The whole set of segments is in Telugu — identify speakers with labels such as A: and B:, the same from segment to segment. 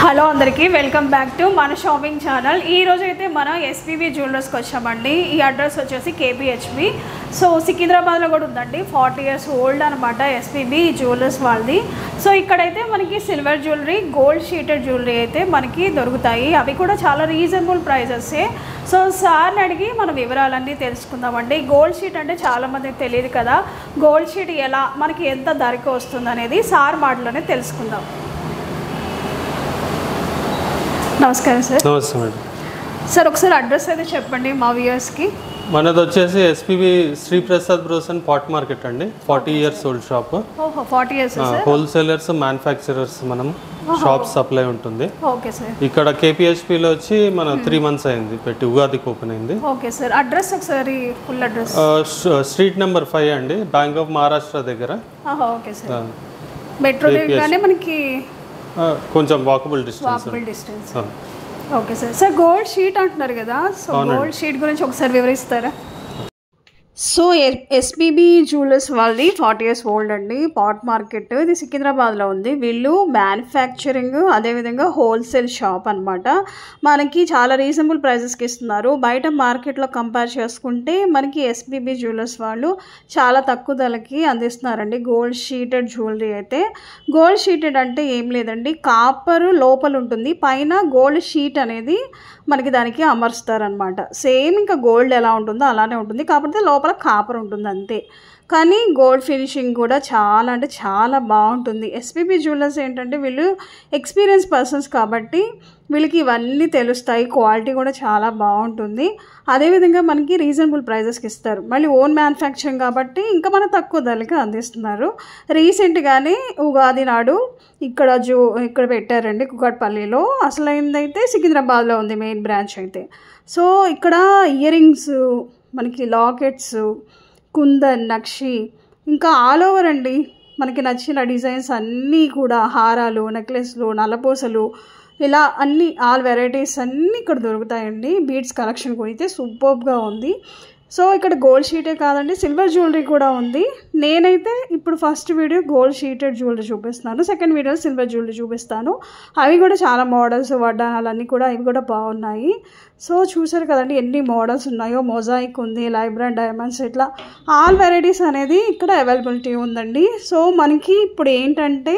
A: హలో అందరికీ వెల్కమ్ బ్యాక్ టు మన షాపింగ్ ఛానల్. ఈ రోజు అయితే మనం ఎస్పీబీ జ్యువెలర్స్కి వచ్చామండి. ఈ అడ్రస్ వచ్చేసి కేపీహెచ్బి. సో సికింద్రాబాద్లో కూడా ఉందండి. 40 years ఓల్డ్ అనమాట ఎస్పీబీ జ్యువెలర్స్ వాళ్ళది. సో ఇక్కడైతే మనకి silver jewellery, gold sheeted jewellery అయితే మనకి దొరుకుతాయి. అవి కూడా చాలా రీజనబుల్ ప్రైజెసే. సో సార్ని అడిగి మనం వివరాలన్నీ తెలుసుకుందామండి. గోల్డ్ షీట్ అంటే చాలామందికి తెలియదు కదా, గోల్డ్ షీట్ ఎలా మనకి ఎంత ధరకు వస్తుంది అనేది సార్ మాటలోనే తెలుసుకుందాం. నమస్కారం సార్.
B: నమస్తే మేడం.
A: సార్ ఒకసారి అడ్రస్ అయితే చెప్పండి మా వ్యూయర్స్కి.
B: మనది వచ్చేసి ఎస్పీబీ శ్రీ ప్రసాద్ బ్రోసన్ పాట్ మార్కెట్ అండి. 40 years ఓల్డ్ షాప్.
A: ఓహో 40 years సార్.
B: హోల్సేలర్స్, మ్యానుఫ్యాక్చరర్స్ మనం షాప్ సప్లై ఉంటుంది.
A: Okay sir.
B: ఇక్కడ కేపీహెచ్పిలో వచ్చి మన 3 months అయింది పెట్టి, ఉగాదికి ఓపెన్ అయింది.
A: Okay sir. అడ్రస్ ఒకసారి ఫుల్ అడ్రస్.
B: స్ట్రీట్ నెంబర్ 5 అండి, బ్యాంక్ ఆఫ్ మహారాష్ట్ర దగ్గర.
A: Okay sir. మెట్రో దగ్గరనే మనకి
B: కొంచెం walkable distance.
A: Okay sir. Sir gold sheet అంటున్నారు కదా, సో గోల్డ్ షీట్ గురించి ఒకసారి వివరిస్తారా? సో ఎస్పీబీ జ్యువెలర్స్ వాళ్ళది 40 years ఓల్డ్ అండి, పాట్ మార్కెట్. ఇది సికింద్రాబాద్లో ఉంది. వీళ్ళు మ్యానుఫ్యాక్చరింగ్ అదేవిధంగా హోల్సేల్ షాప్ అనమాట. మనకి చాలా రీజనబుల్ ప్రైజెస్కి ఇస్తున్నారు. బయట మార్కెట్లో కంపేర్ చేసుకుంటే మనకి ఎస్పీబీ జ్యువెలర్స్ వాళ్ళు చాలా తక్కువ ధరలకి అందిస్తున్నారండి గోల్డ్ షీటెడ్ జ్యువెలరీ అయితే. గోల్డ్ షీటెడ్ అంటే ఏం లేదండి, కాపర్ లోపల ఉంటుంది, పైన గోల్డ్ షీట్ అనేది మనకి దానికి అమర్స్తారనమాట. సేమ్ ఇంకా గోల్డ్ ఎలా ఉంటుందో అలానే ఉంటుంది, కాకపోతే లోపల కాపర్ ఉంటుంది అంతే. కానీ గోల్డ్ ఫినిషింగ్ కూడా చాలా అంటే చాలా బాగుంటుంది. ఎస్పీబీ జ్యువెలర్స్ ఏంటంటే వీళ్ళు ఎక్స్పీరియన్స్ పర్సన్స్ కాబట్టి వీళ్ళకి ఇవన్నీ తెలుస్తాయి. క్వాలిటీ కూడా చాలా బాగుంటుంది. అదేవిధంగా మనకి రీజనబుల్ ప్రైజెస్కి ఇస్తారు. మళ్ళీ ఓన్ మ్యానుఫ్యాక్చరింగ్ కాబట్టి ఇంకా మన తక్కువ ధరలకి అందిస్తున్నారు. రీసెంట్గానే ఉగాది నాడు ఇక్కడ పెట్టారండి కుకట్పల్లిలో. అసలైందైతే సికింద్రాబాద్లో ఉంది మెయిన్ బ్రాంచ్ అయితే. సో ఇక్కడ ఇయర్ రింగ్స్, మనకి లాకెట్స్, కుందన్, నక్షి, ఇంకా ఆల్ ఓవర్ అండి మనకి నచ్చిన డిజైన్స్ అన్నీ కూడా, హారాలు, నెక్లెస్లు, నల్లపూసలు, ఇలా అన్ని ఆల్ వెరైటీస్ అన్నీ ఇక్కడ దొరుకుతాయండి. బీడ్స్ కలెక్షన్ కూడా అయితే సూపర్గా ఉంది. సో ఇక్కడ గోల్డ్ షీటే కాదండి, సిల్వర్ జ్యువెలరీ కూడా ఉంది. నేనైతే ఇప్పుడు first video gold sheeted jewellery చూపిస్తున్నాను, సెకండ్ వీడియో సిల్వర్ జ్యువెలరీ చూపిస్తాను. అవి కూడా చాలా మోడల్స్, వడ్డానాలు అన్నీ కూడా ఇవి కూడా బాగున్నాయి. సో చూసారు కదండి ఎన్ని మోడల్స్ ఉన్నాయో. మొజాయిక్ ఉంది, లైబ్రాన్ డైమండ్స్, ఇట్లా ఆల్ వెరైటీస్ అనేది ఇక్కడ అవైలబిలిటీ ఉందండి. సో మనకి ఇప్పుడు ఏంటంటే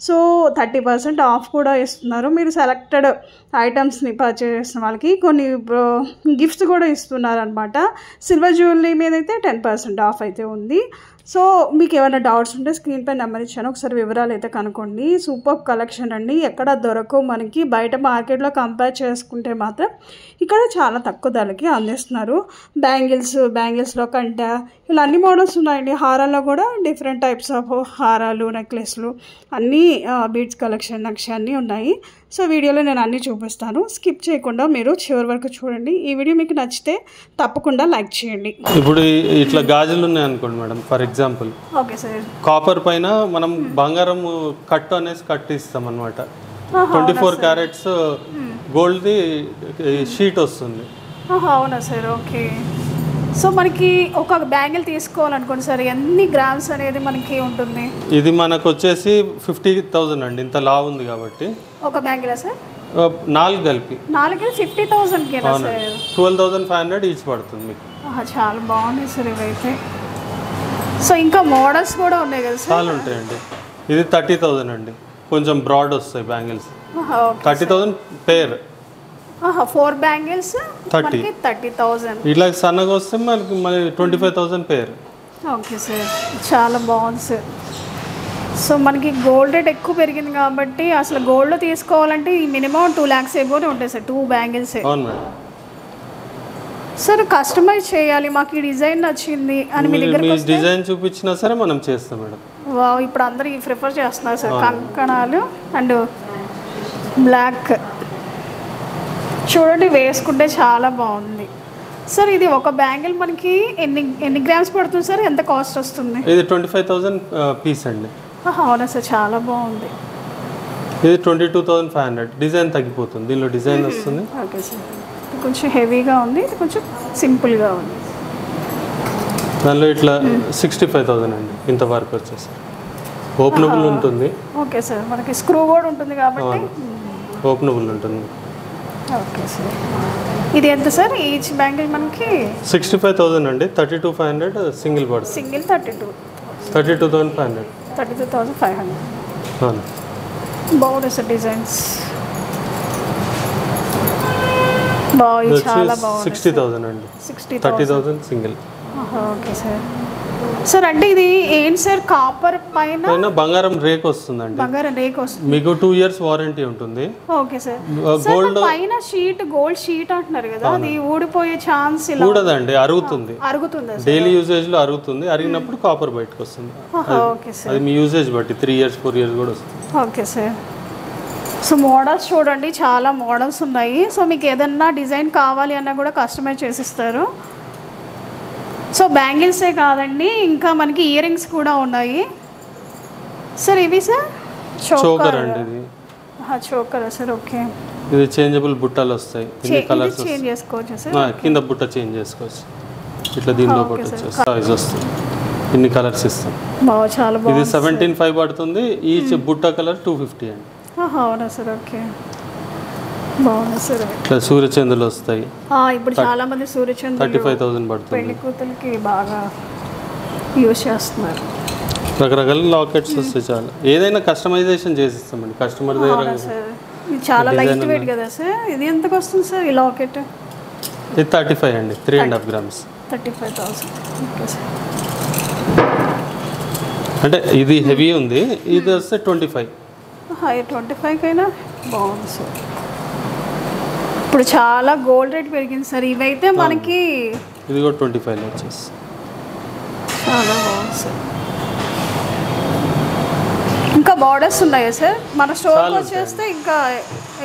A: 30% ఆఫ్ కూడా ఇస్తున్నారు. మీరు సెలెక్టెడ్ ఐటమ్స్ని పర్చేస్ చేసిన వాళ్ళకి కొన్ని గిఫ్ట్స్ కూడా ఇస్తున్నారు అనమాట. సిల్వర్ జ్యువెలరీ మీద అయితే 10% ఆఫ్ అయితే ఉంది. సో మీకు ఏమైనా డౌట్స్ ఉంటే స్క్రీన్ పై నెంబర్ ఇచ్చాను, ఒకసారి వివరాలు అయితే కనుక్కోండి. సూపర్ కలెక్షన్ అండి, ఎక్కడ దొరకవు మనకి. బయట మార్కెట్లో కంపేర్ చేసుకుంటే మాత్రం ఇక్కడ చాలా తక్కువ ధరలకి అందిస్తున్నారు. బ్యాంగిల్స్లో కంట ఇలా అన్ని మోడల్స్ ఉన్నాయండి. హారాల్లో కూడా డిఫరెంట్ టైప్స్ ఆఫ్ హారాలు, నెక్లెస్లు, అన్నీ బీడ్స్ కలెక్షన్, నక్షి అన్నీ ఉన్నాయి. సో వీడియోలో నేను అన్నీ చూపిస్తాను, స్కిప్ చేయకుండా మీరు చివరి వరకు చూడండి. ఈ వీడియో మీకు నచ్చితే తప్పకుండా లైక్ చేయండి.
B: ఇప్పుడు ఇట్లా గాజులు ఉన్నాయి అనుకోండి madam, for example.
A: Okay sir.
B: Copper పైన మనం బంగారం కట్ ఇస్తాం అనమాట. 24 carats గోల్డ్ది షీట్ వస్తుంది.
A: అవునా సార్. ఓకే. సో మనకి ఒక బ్యాంగిల్ తీసుకోవాలనుకోండి సార్, ఎన్ని గ్రామ్స్ అనేది మనకి ఉంటుంది?
B: ఇది మనకు వచ్చేసి 50,000 అండి, ఇంత లా ఉంది కాబట్టి.
A: ఒక బ్యాంగిలా సార్?
B: 4 కలిపి
A: 50,000 సార్.
B: 12,500 ఈచ్ పడుతుంది మీకు.
A: చాలా బాగున్నాయి సార్ ఇవైతే. సో ఇంకా మోడల్స్ కూడా ఉన్నాయి కదా సార్?
B: చాలా ఉంటాయండి. ఇది 30,000 అండి, కొంచెం బ్రాడ్ వస్తాయి బ్యాంగిల్స్. 30,000 పేర్.
A: 4 బ్యాంగిల్స్ 30,000.
B: ఇట్లా సన్నగా వస్తే మనకి 25,000 పేర్.
A: ఓకే సార్, చాలా బాగుంది సార్. సో మనకి గోల్డ్ రేట్ ఎక్కువ పెరిగింది కాబట్టి అసలు గోల్డ్లో తీసుకోవాలంటే మినిమం 2 lakhs ఎబోనే ఉంటాయి సార్, 2 బ్యాంగిల్స్.
B: అవును మేడం.
A: సార్ కస్టమైజ్ చేయాలి, మాకు ఈ డిజైన్ నచ్చింది అని మీ దగ్గర
B: డిజైన్ చూపించినా సరే మనం చేస్తాం మేడం.
A: వావ్, ఇప్పుడు అందరూ ప్రిఫర్ చేస్తున్నారు సార్ కంకణాలు అండ్ బ్లాక్. చూడండి వేసుకుంటే చాలా బాగుంది సార్. ఇది ఒక బ్యాంగిల్ మనకి ఎన్ని గ్రామ్స్ పడుతుంది సార్? ఎంత కాస్ట్ వస్తుంది?
B: ఇది 25,000 పీస్ అండి.
A: అవునా సార్, చాలా బాగుంది.
B: ఇది 22,500. డిజైన్ తగ్గిపోతుంది, దీనిలో డిజైన్ వస్తుంది.
A: Okay sir. కొంచెం హెవీగా ఉంది, ఇది కొంచెం సింపుల్గా ఉంది.
B: దానిలో ఇట్లా 65,000 అండి, ఇంత వరకు వచ్చేసి ఓపెనబుల్ ఉంటుంది.
A: ఓకే సార్, మనకి స్క్రూ కూడా ఉంటుంది కాబట్టి
B: ఓపెనబుల్ ఉంటుంది.
A: Okay sir. ఇది ఎంత సార్ ఈచ్ బ్యాంగిల్ మనకి?
B: 65,000 అండి. 32,500 సింగిల్ పడుతుంది.
A: సింగిల్
B: 32,500.
A: 32,500.
B: అవును.
A: బాగుంది సార్ డిజైన్స్. బాగుంది, చాలా బాగుంది.
B: 60,000 అండి. 30,000 సింగిల్.
A: Okay sir. సార్ అంటే ఇది ఏంటి సార్, కాపర్ పైన
B: బంగారం రేక్ వస్తుందండి.
A: బంగారం రేక్ వస్తుంది.
B: మీకు 2 years వారంటీ ఉంటుంది.
A: Okay sir. గోల్డ్ పైన షీట్, గోల్డ్ షీట్ అంటున్నారు కదా, అది ఊడిపోయే ఛాన్స్ ఇలా
B: ఉండదండి, అరుగుతుంది.
A: అరుగుతుందా?
B: డైలీ యూసేజ్ లో అరుగుతుంది. అరిగినప్పుడు కాపర్ బయటకు వస్తుంది.
A: Okay sir.
B: అది మీ యూసేజ్ బట్టి 3 years 4 years కూడా వస్తుంది.
A: Okay sir. సో మోడల్స్ చూడండి, చాలా మోడల్స్ ఉన్నాయి. సో మీకు ఏదన్నా డిజైన్ కావాలి అన్నా కూడా కస్టమైజ్ చేసిస్తారు. సో బ్యాంగిల్సే కాదండి, ఇంకా మనకి ఇయర్ రింగ్స్ కూడా ఉన్నాయి సార్. ఇవి సార్
B: చోకర్ అండి. ఇది
A: చోకర్ సార్. ఓకే.
B: ఇది చేంజబుల్ బుట్టలు వస్తాయి. ఇన్ని కలర్స్
A: చేంజ్ చేసుకోవచ్చు సార్.
B: కింద బుట్ట చేంజ్ చేసుకోవచ్చు. ఇట్లా దీనిలో ఒకటి వచ్చేసి సైజ్ వస్తుంది. ఇన్ని కలర్స్ ఇస్తాం.
A: చాలా బాగుంది.
B: ఇది 17,500 పడుతుంది. ఈచ్ బుట్ట కలర్ 250 అండి.
A: అవునా సార్. ఓకే, బాగుంది సార్.
B: ఇట్లా సూర్యచంద్రులు వస్తాయి.
A: ఇప్పుడు చాలా మంది సూర్యచంద్రులు
B: 35,000 పడుతుంది.
A: పెళ్లి కూతురికి బాగా యూజ్ చేస్తున్నారు.
B: రకరకాల లాకెట్స్ వస్తాయి. చాలా ఏదైనా కస్టమైజేషన్ చేసిస్తామండి కస్టమర్ దగ్గర.
A: ఇది చాలా లైట్ వెయిట్ కదా సార్. ఇది ఎంతకు వస్తుంది సార్ ఈ లాకెట్?
B: ఇది 35 అండి. 3.5 grams.
A: 35,000. Okay sir.
B: అంటే ఇది హెవీ ఉంది. ఇది వస్తే 25.
A: 25 కైనా బాగుంది సార్. ఇప్పుడు చాలా గోల్డ్ రేట్ పెరిగింది సార్. ఇవైతే మనకి
B: ఇది కూడా 25 వచ్చేసి
A: చాలా బాగుంది సార్. ఇంకా బార్డర్స్ ఉన్నాయా సార్? మన స్టోర్కి వచ్చేస్తే ఇంకా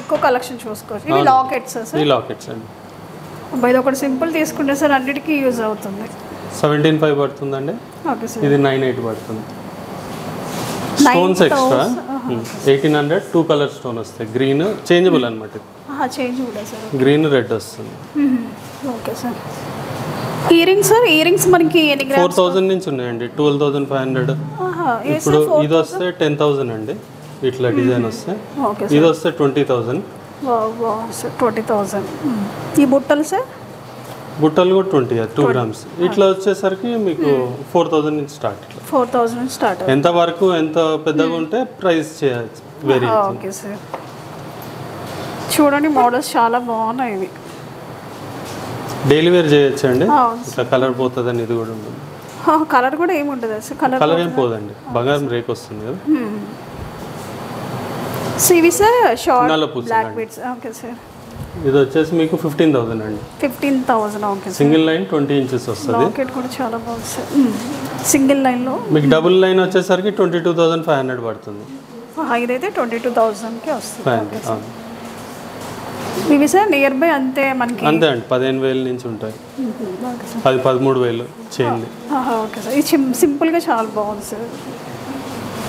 A: ఎక్కువ కలెక్షన్ చూసుకోవచ్చు. ఇవి లాకెట్స్ సార్?
B: ఈ లాకెట్స్ అండి.
A: ఇది ఒకటి సింపుల్ తీసుకుంటే సార్ అన్నిటికీ యూజ్ అవుతుంది.
B: 17,500 పడుతుందండి.
A: Okay sir.
B: ఇది 9,800 పడుతుంది. Stones extra 1,800. 2 కలర్ స్టోన్ వస్తాయి. గ్రీన్ చేంజబుల్ అనమాట.
A: చేంజ్ కూడా సార్.
B: గ్రీన్ రెడ్ వస్తుంది.
A: Okay sir. Ear rings sir? Ear rings మనకి ఎన్ని గ్రామ్స్?
B: 4,000 నుంచి ఉన్నాయండి. 12,500. ఇప్పుడు ఇది వస్తే 10,000 అండి. ఇట్లా డిజైన్ వస్తే. ఇది వస్తే 20,000.
A: 20,000. ఈ బుట్టలు సార్?
B: బుట్టలు కూడా 20, 2 grams. ఇట్లా వచ్చేసరికి మీకు 4,000 నుంచి స్టార్ట్.
A: 4,000 నుంచి స్టార్ట్.
B: ఎంత వరకు ఎంత పెద్దగా ఉంటే ప్రైస్ చేయొచ్చు, వేరీ.
A: Okay sir. చూడండి మోడల్స్ చాలా బాగున్నాయి. ఇవి
B: డైలీ వేర్ చేయొచ్చు అండి. ఇట్లా కలర్ పోతుందని ఇది కూడా ఉంటుంది.
A: కలర్ కూడా ఏమి ఉంటుంది సార్?
B: కలర్ ఏం పోదండి. బంగారం రేక్ వస్తుంది కదా.
A: సో ఇవి sir short black beads. Okay sir.
B: ఇది వచ్చేసి మీకు 15,000 అండి.
A: 15,000. ఓకే.
B: సింగిల్ లైన్ 20 inches వస్తుంది.
A: లాకెట్ కూడా చాలా బాగుంది సార్. సింగిల్ లైన్లో
B: మీకు డబుల్ లైన్ వచ్చేసరికి 22,500 పడుతుంది.
A: ఇదైతే 22,000కి వస్తుంది. ఇవి సార్ నియర్ బై అంతే మనకి?
B: అంతే అండి. 15,000 నుంచి ఉంటాయి. అది 13,000 చైన్.
A: Okay sir. ఇది సింపుల్గా చాలా బాగుంది సార్.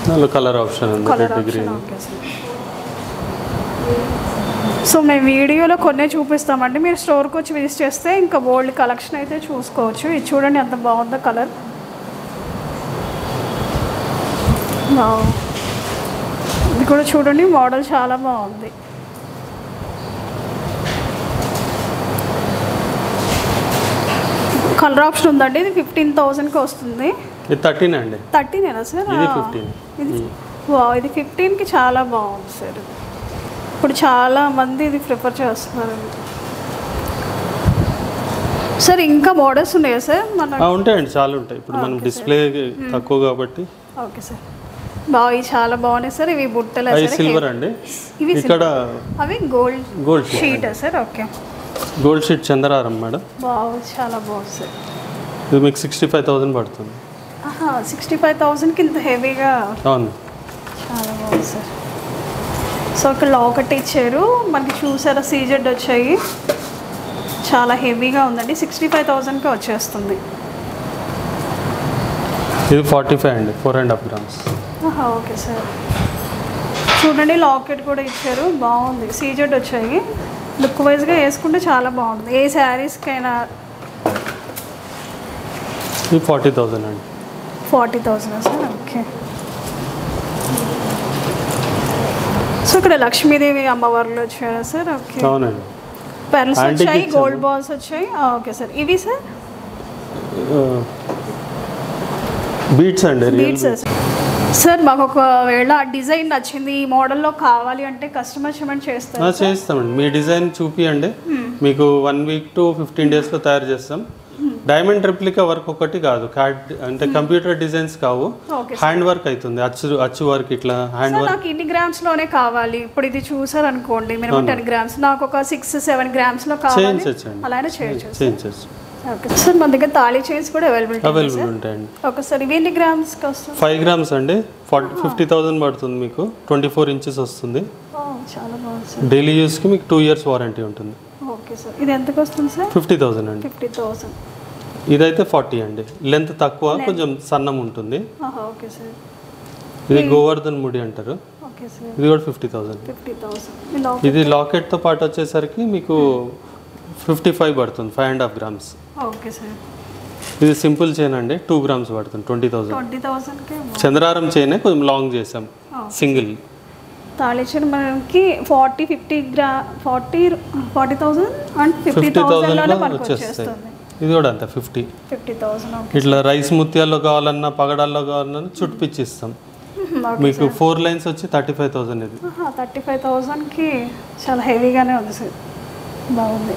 B: దానిలో కలర్ ఆప్షన్ ఉంది, red green.
A: Okay sir. So మేము వీడియోలో కొన్నే చూపిస్తామండి. మీరు స్టోర్కి వచ్చి విజిట్ చేస్తే ఇంకా బోల్డ్ కలెక్షన్ అయితే చూసుకోవచ్చు. ఇది చూడండి ఎంత బాగుందో కలర్. ఇది కూడా చూడండి మోడల్ చాలా బాగుంది. కలర్ ఆప్షన్ ఉందండి. ఇది 15,000కి వస్తుంది.
B: ఇది 13 అండి.
A: 13 సార్?
B: ఇది 15.
A: ఇది 15కి చాలా బాగుంది సార్. ఇప్పుడు చాలా మంది ఇది ప్రిఫర్ చేస్తున్నారు సార్. ఇంకా మోడల్స్ ఉన్నాయా సార్?
B: ఉంటాయండి, చాలా ఉంటాయి. ఇప్పుడు మనం డిస్ప్లే తక్కువ కాబట్టి.
A: Okay sir. ఇవి చాలా బాగున్నాయి సార్. ఇవి బుట్టలు
B: సిల్వర్ అండి.
A: ఇవి
B: ఇక్కడ
A: అవి gold sheet sir? Okay.
B: Gold sheet చంద్రహారం మేడం.
A: చాలా బాగుంది సార్.
B: ఇది మీకు 65,000 పడుతుంది.
A: 65,000కి ఇంత హెవీగా?
B: అవును.
A: చాలా బాగుంది సార్. సో ఇక్కడ లాకెట్ ఇచ్చారు మనకి. చూసారా సీజెడ్ వచ్చాయి. చాలా హెవీగా ఉందండి. 65,000కి వచ్చేస్తుంది.
B: ఇది 45 అండి. 4.5 grams.
A: Okay sir. చూడండి లాకెట్ కూడా ఇచ్చారు. బాగుంది. సీజెడ్ వచ్చాయి. లుక్ వైజ్గా వేసుకుంటే చాలా బాగుంటుంది. ఏ శారీస్కైనా.
B: ఇది 40,000 అండి. 40,000
A: సార్? ఓకే. సో ఇక్కడ లక్ష్మీదేవి అమ్మవార్లు వచ్చారా సార్? ఓకే,
B: అవునండి.
A: పెర్ల్స్ వచ్చాయి, గోల్డ్ బాల్స్ వచ్చాయి. ఓకే సార్, ఇవి సార్
B: బీట్స్ అండి.
A: Beads sir. మాకు ఒకవేళ డిజైన్ నచ్చింది, ఈ మోడల్లో కావాలి అంటే కస్టమర్ పేమెంట్ చేస్తారు?
B: చేస్తామండి. మీ డిజైన్ చూపియండి, మీకు 1 week to 15 daysలో తయారు చేస్తాం. డైమండ్ రెప్లికా వర్క్ ఒకటి కాదు, అంటే కంప్యూటర్ డిజైన్స్ కావు, హ్యాండ్ వర్క్ అవుతుంది. అచ్చు వర్క్ ఇట్లా హ్యాండ్ వర్క్.
A: నాకు ఇన్ని గ్రామ్స్ లోనే కావాలి. ఇప్పుడు ఇది చూసారు అనుకోండి, మినిమం 10 grams, నాకు ఒక 6-7 grams లో కావాలి, అలానే చేయొచ్చు. ఓకే సార్, మన దగ్గర తాళీ చైన్స్ కూడా అవైలబుల్
B: ఉంటాయండి.
A: ఒకసారి ఇవి ఎన్ని గ్రామ్స్ వస్తుంది?
B: 5 grams అండి. 50,000 పడుతుంది మీకు. 24 inches వస్తుంది.
A: చాలా బాగుంది.
B: డైలీ యూస్కి మీకు 2 years వారంటీ ఉంటుంది.
A: ఓకే సార్, ఇది ఎంతకు వస్తుంది సార్?
B: 50,000 అండి.
A: 50,000.
B: ఇదైతే 40 అండి. లెంత్ తక్కువ, కొంచెం సన్నం ఉంటుంది.
A: Okay sir.
B: ఇది గోవర్ధన్ ముడి అంటారు.
A: ఓకే సార్,
B: ఇది కూడా 50,000.
A: 50,000.
B: ఇది లాకెట్తో పాటు వచ్చేసరికి మీకు 55 పడుతుంది, 5.5 grams.
A: Okay sir.
B: ఇది సింపుల్ చైన్ అండి, 2 grams పడుతుంది, 20,000.
A: 20,000కి
B: చంద్రారం చైనే కొంచెం లాంగ్ చేసాం, సింగిల్.
A: తాళీ చైన్ మనకి 40,000 అండ్ 50,000 వచ్చేస్తుంది.
B: ఇది కూడా అంతే 50,000. ఇట్లా రైస్ ముత్యాల్లో కావాలన్నా పగడాల్లో కావాలన్నా చుట్టిపిచ్చిస్తాం. మీకు 4 lines వచ్చి 35,000. ఇది
A: 35,000కి చాలా హెవీగానే ఉంది సార్, బాగుంది.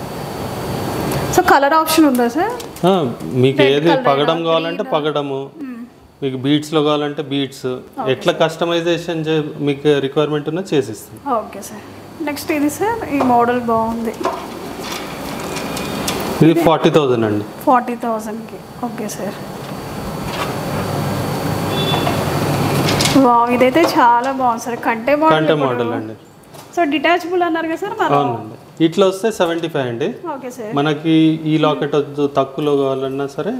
A: సో కలర్ ఆప్షన్ ఉందా సార్?
B: మీకు ఏది పగడం కావాలంటే పగడము, మీకు బీట్స్లో కావాలంటే బీట్స్, ఎట్లా కస్టమైజేషన్ మీకు రిక్వైర్మెంట్ ఉన్నా చేసిస్తాం.
A: Okay sir. నెక్స్ట్ ఇది సార్, ఈ మోడల్ బాగుంది.
B: ఇది 40,000 అండి.
A: 40,000కి. Okay sir. వావ్, ఇదైతే చాలా బాగుంది సార్. కంటే మోడల్
B: అండి.
A: సో డిటాచబుల్ అన్నారు కదా సార్?
B: అవునండి. ఇట్లా వస్తే 75 అండి.
A: Okay sir.
B: మనకి ఈ లాకెట్ తక్కువలో కావాలన్నా సరే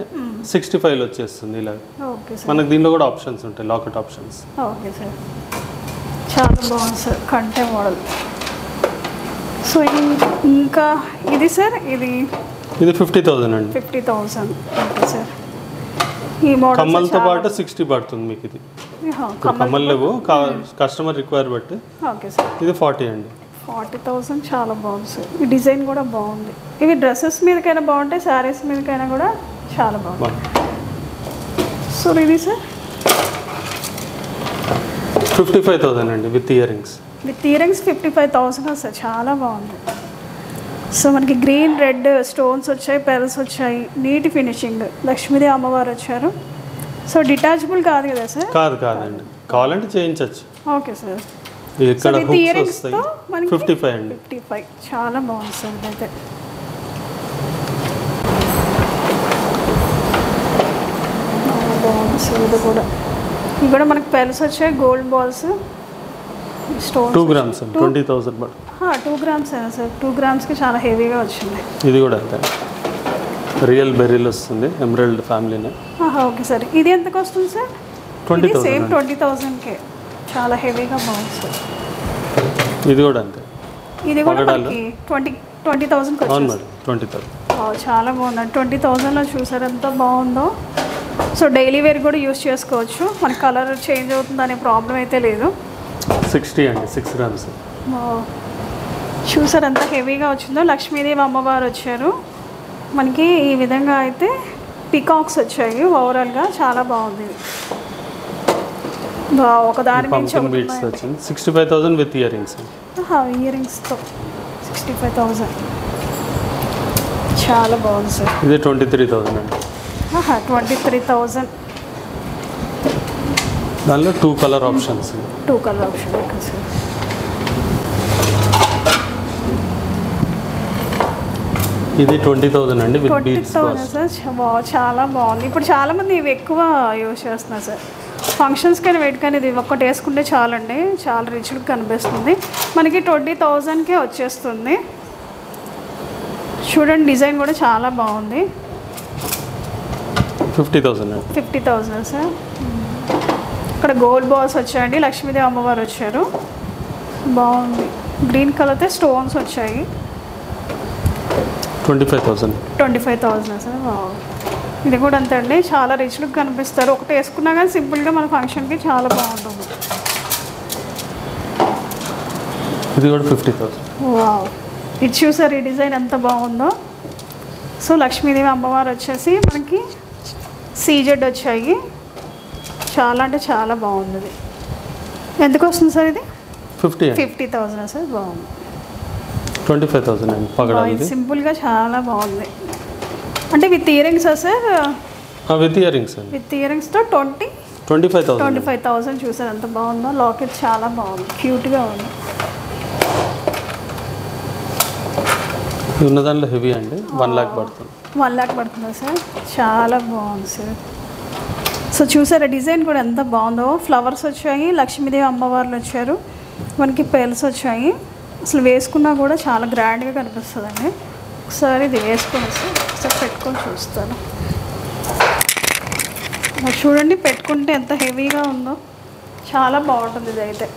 B: 65లో వచ్చేస్తుంది ఇలా.
A: Okay sir.
B: మనకి దీనిలో కూడా ఆప్షన్స్ ఉంటాయి, లాకెట్ ఆప్షన్స్.
A: ఓకే సార్, చాలా బాగుంది సార్ కంటే మోడల్. సో ఇంకా ఇది సార్, ఇది
B: 50,000 అండి.
A: 50,000. Okay sir. ఈ మోడల్
B: కమ్మలతో పాటు 60 పడుతుంది మీకు. ఇది కమ్మలు లేవు, కస్టమర్ రిక్వైర్ బట్టి.
A: Okay sir.
B: ఇది 40 అండి.
A: 40,000 చాలా బాగుంది సార్. ఈ డిజైన్ కూడా బాగుంది. ఇవి డ్రెస్సెస్ మీదకైనా బాగుంటాయి, శారీస్ మీదకైనా కూడా చాలా బాగుంది. సో ఇది సార్
B: 55,000 అండి విత్ ఇయర్ రింగ్స్.
A: 55,000 సార్, చాలా బాగుంది. సో మనకి గ్రీన్ రెడ్ స్టోన్స్ వచ్చాయి, పెరల్స్ వచ్చాయి, నీటి ఫినిషింగ్, లక్ష్మీదేవి అమ్మవారు వచ్చారు. సో డిటాచబుల్ కాదు కదా సార్?
B: కాదండి, కావాలంటే చేయించవచ్చు.
A: Okay sir.
B: ఇక్కడ హుక్స్ వస్తాయి. 55 అండి.
A: 55 చాలా బాగుంది సార్. ఇదైతే బాగుంది సార్. ఇది కూడా మనకి పెరల్స్ వచ్చాయి, గోల్డ్ బాల్స్, స్టోన్స్.
B: 2 grams 20,000 పడు.
A: 2 grams అయినా సార్, 2 gramsకి చాలా హెవీగా వచ్చింది. ఇది
B: కూడా అంతే, రియల్ బెర్రీలు వస్తుంది, ఎమరాల్డ్ ఫ్యామిలీనే.
A: Okay sir. ఇది ఎంతకు వస్తుంది సార్?
B: 20,000.
A: సేమ్ 20,000కే, చాలా హెవీగా బాగుంది సార్.
B: ఇది కూడా అంతే,
A: ఇది కూడా మనకి 20,000కి వచ్చింది.
B: 20,000.
A: చాలా బాగుంది. 20,000లో చూసారు ఎంత బాగుందో. సో డైలీ వేర్ కూడా యూస్ చేసుకోవచ్చు, మన కలర్ చేంజ్ అవుతుంది అనే ప్రాబ్లం అయితే లేదు.
B: 60 అండి, 6 grams.
A: చూసారు ఎంత హెవీగా వచ్చిందో. లక్ష్మీదేవి అమ్మవారు వచ్చారు మనకి. ఈ విధంగా అయితే పికాక్స్ వచ్చాయి. ఓవరాల్గా చాలా బాగుంది. ఒకదాని నుంచి
B: 65,000 విత్ ఇయర్ రింగ్స్.
A: ఇయర్ రింగ్స్తో 65,000 చాలా బాగుంది సార్.
B: ఇది 23,000 అండి.
A: 23,000.
B: దానిలో 2 colour options.
A: 2 colour option. Okay sir.
B: ఇది 20,000 అండి విత్ బీడ్స్.
A: 20,000 సార్, చాలా బాగుంది. ఇప్పుడు చాలామంది ఇవి ఎక్కువ యూజ్ చేస్తున్నారు సార్. ఫంక్షన్స్కైనా వేటికైనా ఇది ఒక్కటి వేసుకుంటే చాలండి, చాలా రిచ్ లుక్ కనిపిస్తుంది. మనకి 20,000కే వచ్చేస్తుంది. చూడండి, డిజైన్ కూడా చాలా బాగుంది.
B: 50,000
A: 50,000 సార్. ఇక్కడ గోల్డ్ బాల్స్ వచ్చాయండి, లక్ష్మీదేవి అమ్మవారు వచ్చారు. బాగుంది. గ్రీన్ కలర్తో స్టోన్స్ వచ్చాయి. 25,000 సార్. ఇది కూడా అంతే అండి, చాలా రిచ్ లుక్ కనిపిస్తారు. ఒకటి వేసుకున్నా కానీ సింపుల్గా మన ఫంక్షన్కి చాలా బాగుంటుంది.
B: ఇది కూడా 50,000.
A: వావ్, ఇది చూసారు ఈ డిజైన్ ఎంత బాగుందో. సో లక్ష్మీదేవి అమ్మవారు వచ్చేసి మనకి సీజెడ్ వచ్చాయి. చాలా అంటే చాలా బాగుంది. ఇది ఎంతకు వస్తుంది సార్? ఇది 50,000 సార్. బాగుంది.
B: 25,000 అండి పగడా. ఇది
A: సింపుల్గా చాలా బాగుంది. అంటే with ear rings sir?
B: With ear rings అండి.
A: విత్ ఇయర్ రింగ్స్తో 25,000 చూసారు ఎంత బాగుందో. లాకెట్ చాలా బాగుంది, క్యూట్గా ఉంది.
B: ఉన్న దాంట్లో హెవీ అండి, 1 lakh పడుతుంది.
A: 1 lakh పడుతుందా సార్? చాలా బాగుంది సార్. సో చూసారా డిజైన్ కూడా ఎంత బాగుందో. ఫ్లవర్స్ వచ్చాయి, లక్ష్మీదేవి అమ్మవార్లు వచ్చారు, మనకి పేల్స్ వచ్చాయి. అసలు వేసుకున్నా కూడా చాలా గ్రాండ్గా కనిపిస్తుందండి. ఒకసారి ఇది వేసుకొని సార్ ఒకసారి పెట్టుకొని చూస్తాను. చూడండి పెట్టుకుంటే ఎంత హెవీగా ఉందో, చాలా బాగుంటుంది. ఇది అయితే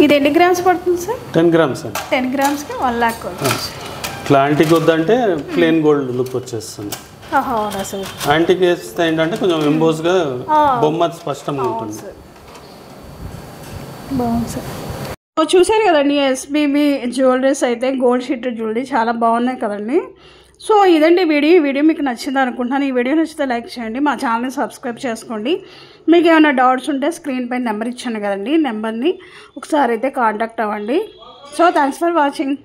A: ఇది ఎన్ని గ్రామ్స్ పడుతుంది సార్?
B: 10 grams అండి.
A: 10 grams-కి 1 lakh.
B: క్లాంటిక్ వద్దంటే ప్లెయిన్ గోల్డ్ లుక్ వచ్చేస్తుంది.
A: అవునా సార్?
B: యాంటిక్ వేస్తే ఏంటంటే కొంచెం ఎంబోస్గా బొమ్మ స్పష్టంగా ఉంటుంది.
A: బాగుంది సార్. చూసారు కదండి ఎస్బీబీ జ్యువెలరీస్ అయితే గోల్డ్ షీట్ జ్యువెలరీ చాలా బాగున్నాయి కదండి. సో ఇదండి వీడియో మీకు నచ్చింది అనుకుంటున్నాను. ఈ వీడియో నచ్చితే లైక్ చేయండి, మా ఛానల్ని సబ్స్క్రైబ్ చేసుకోండి. మీకు ఏమైనా డౌట్స్ ఉంటే స్క్రీన్ పైన నెంబర్ ఇచ్చాను కదండి, నెంబర్ని ఒకసారి అయితే కాంటాక్ట్ అవ్వండి. So thanks for watching.